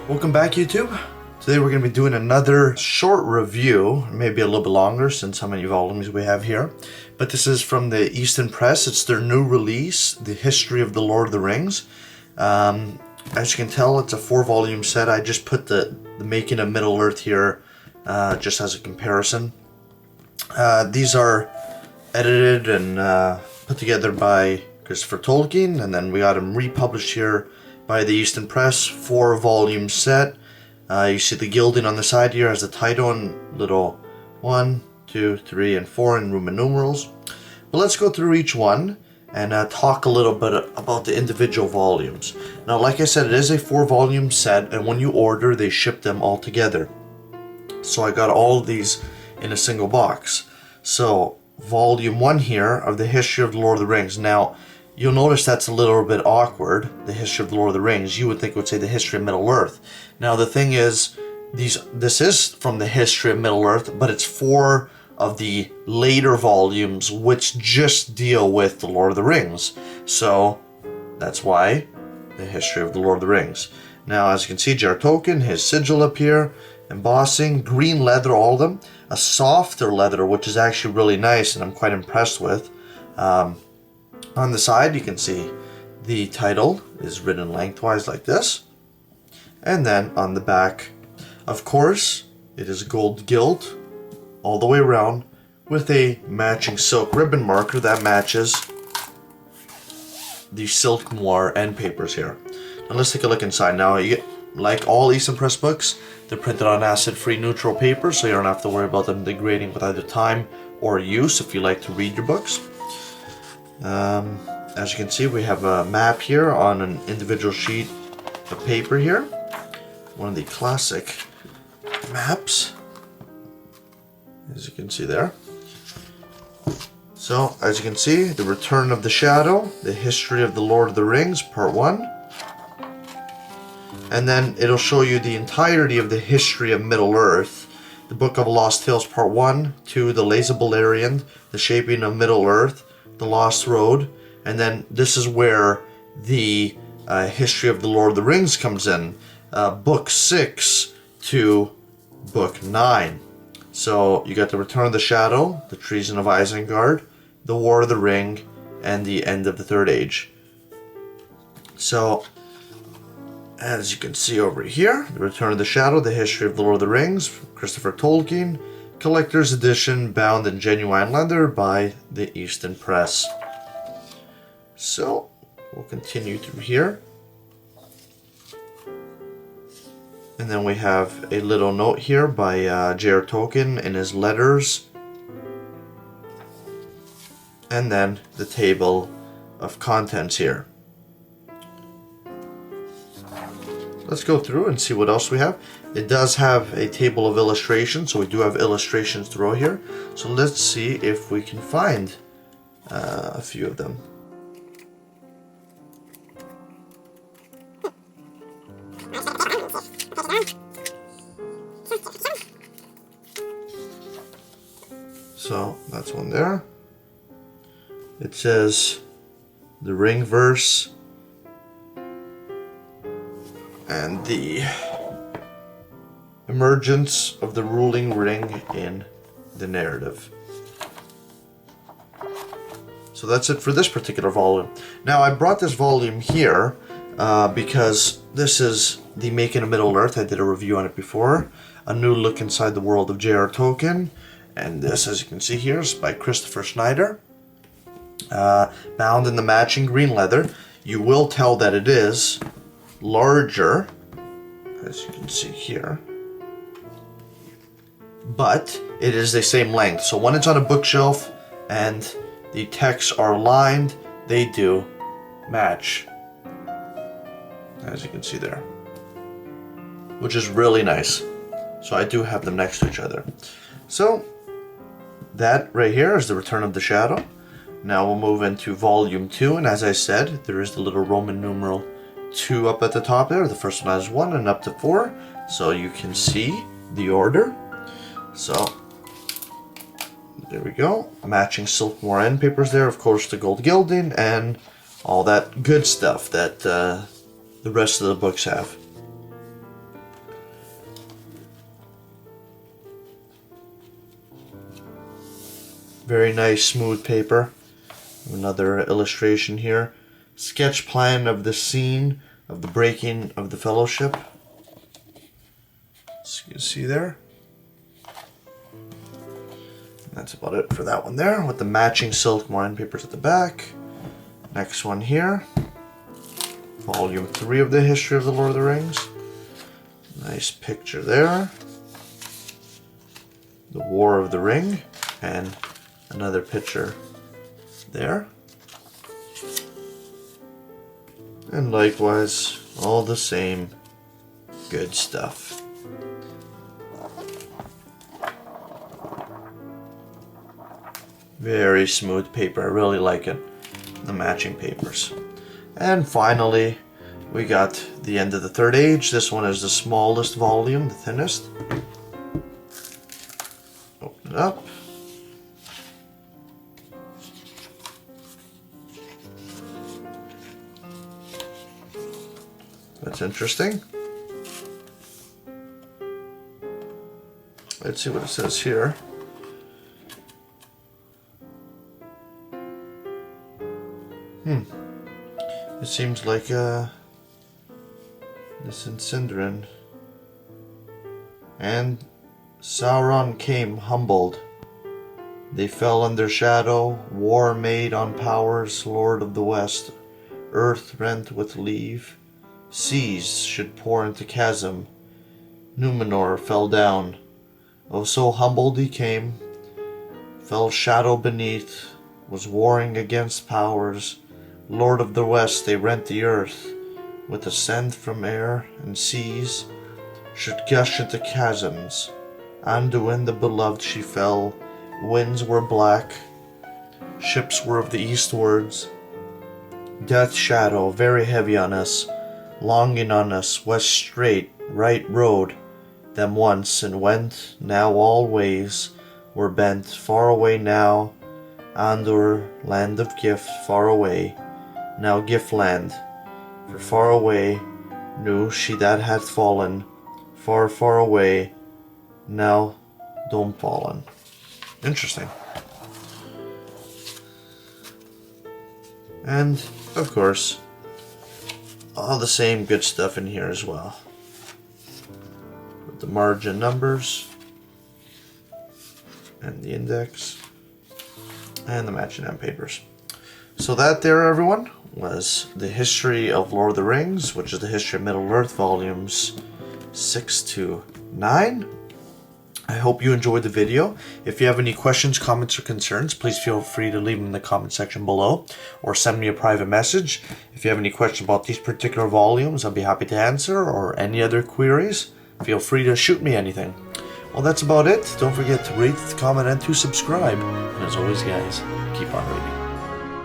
Welcome back, YouTube. Today we're going to be doing another short review, maybe a little bit longer since how many volumes we have here. But this is from the Easton Press. It's their new release, The History of the Lord of the Rings. As you can tell, it's a 4-volume set. I just put the making of Middle-earth here just as a comparison. These are edited and put together by Christopher Tolkien, and then we got them republished here by the Easton Press, 4-volume set. You see the gilding on the side here as the title and little 1, 2, 3, and 4 in Roman numerals. But let's go through each one and talk a little bit about the individual volumes. Now, like I said, it is a 4-volume set, and when you order, they ship them all together. So I got all of these in a single box. So, volume 1 here of the History of the Lord of the Rings. Now, you'll notice that's a little bit awkward, the History of the Lord of the Rings. You would think it would say the History of Middle-earth. Now, the thing is, this is from the History of Middle-earth, but it's 4 of the later volumes which just deal with the Lord of the Rings. So, that's why the History of the Lord of the Rings. Now, as you can see, J.R. Tolkien, his sigil up here, embossing, green leather, all of them. A softer leather, which is actually really nice and I'm quite impressed with. On the side, you can see the title is written lengthwise like this. And then on the back, of course, it is gold gilt all the way around with a matching silk ribbon marker that matches the silk moire end papers here. Now let's take a look inside. Now, you get, like all Easton Press books, they're printed on acid-free neutral paper, so you don't have to worry about them degrading with either time or use if you like to read your books. As you can see, we have a map here on an individual sheet of paper here. One of the classic maps, as you can see there. So, as you can see, The Return of the Shadow, The History of the Lord of the Rings, Part 1. And then it'll show you the entirety of the history of Middle-earth. The Book of Lost Tales, Part 1, 2, The Lays of Beleriand, The Shaping of Middle-earth, The Lost Road, and then this is where the History of the Lord of the Rings comes in, Book 6 to Book 9. So you got the Return of the Shadow, the Treason of Isengard, the War of the Ring, and the End of the Third Age. So, as you can see over here, the Return of the Shadow, the History of the Lord of the Rings, Christopher Tolkien, Collector's Edition, bound in genuine leather by the Easton Press. So, we'll continue through here. And then we have a little note here by J.R. Tolkien in his letters. And then the table of contents here. Let's go through and see what else we have. It does have a table of illustrations, so we do have illustrations throughout here. So let's see if we can find a few of them. So that's one there. It says the ring verse and the emergence of the ruling ring in the narrative. So that's it for this particular volume. Now, I brought this volume here because this is the Making of Middle-earth. I did a review on it before. A new look inside the world of J.R. Tolkien. And this, as you can see here, is by Christopher Schneider. Bound in the matching green leather. You will tell that it is larger, as you can see here, but it is the same length. So when it's on a bookshelf and the texts are lined, they do match, as you can see there, which is really nice. So I do have them next to each other. So that right here is The Return of the Shadow. Now we'll move into volume 2, and as I said, there is the little Roman numeral 2 up at the top there. The first one has 1 and up to 4, so you can see the order. So there we go. Matching silk moire end papers there, of course the gold gilding and all that good stuff that the rest of the books have. Very nice smooth paper. Another illustration here. Sketch plan of the scene of the breaking of the fellowship. So you can see there. That's about it for that one there, with the matching silk wine papers at the back. Next one here. Volume 3 of the History of the Lord of the Rings. Nice picture there. The War of the Ring. And another picture there. And likewise, all the same good stuff. Very smooth paper, I really like it. The matching papers. And finally, we got the end of the Third Age. This one is the smallest volume, the thinnest. Open it up. That's interesting. Let's see what it says here. It seems like this in Sindarin. And Sauron came humbled. They fell under shadow, war made on powers, Lord of the West. Earth rent with leave, seas should pour into chasm. Numenor fell down. Oh, so humbled he came, fell shadow beneath, was warring against powers. Lord of the West, they rent the earth, with ascent from air and seas, should gush into chasms. Anduin the beloved she fell, winds were black, ships were of the eastwards. Death shadow very heavy on us, longing on us, west straight, right road. Them once and went, now all ways were bent, far away now. Andur, land of gift, far away. Now Giftland, for far away, knew she that had fallen, far, far away, now Dome fallen. Interesting. And, of course, all the same good stuff in here as well. With the margin numbers, and the index, and the matching end papers. So that there, everyone, was the history of Lord of the Rings, which is the history of Middle-earth volumes 6 to 9. I hope you enjoyed the video. If you have any questions, comments, or concerns, please feel free to leave them in the comment section below, or send me a private message. If you have any questions about these particular volumes, I'll be happy to answer, or any other queries, feel free to shoot me anything. Well, that's about it. Don't forget to rate, comment, and to subscribe. And as always, guys, keep on reading.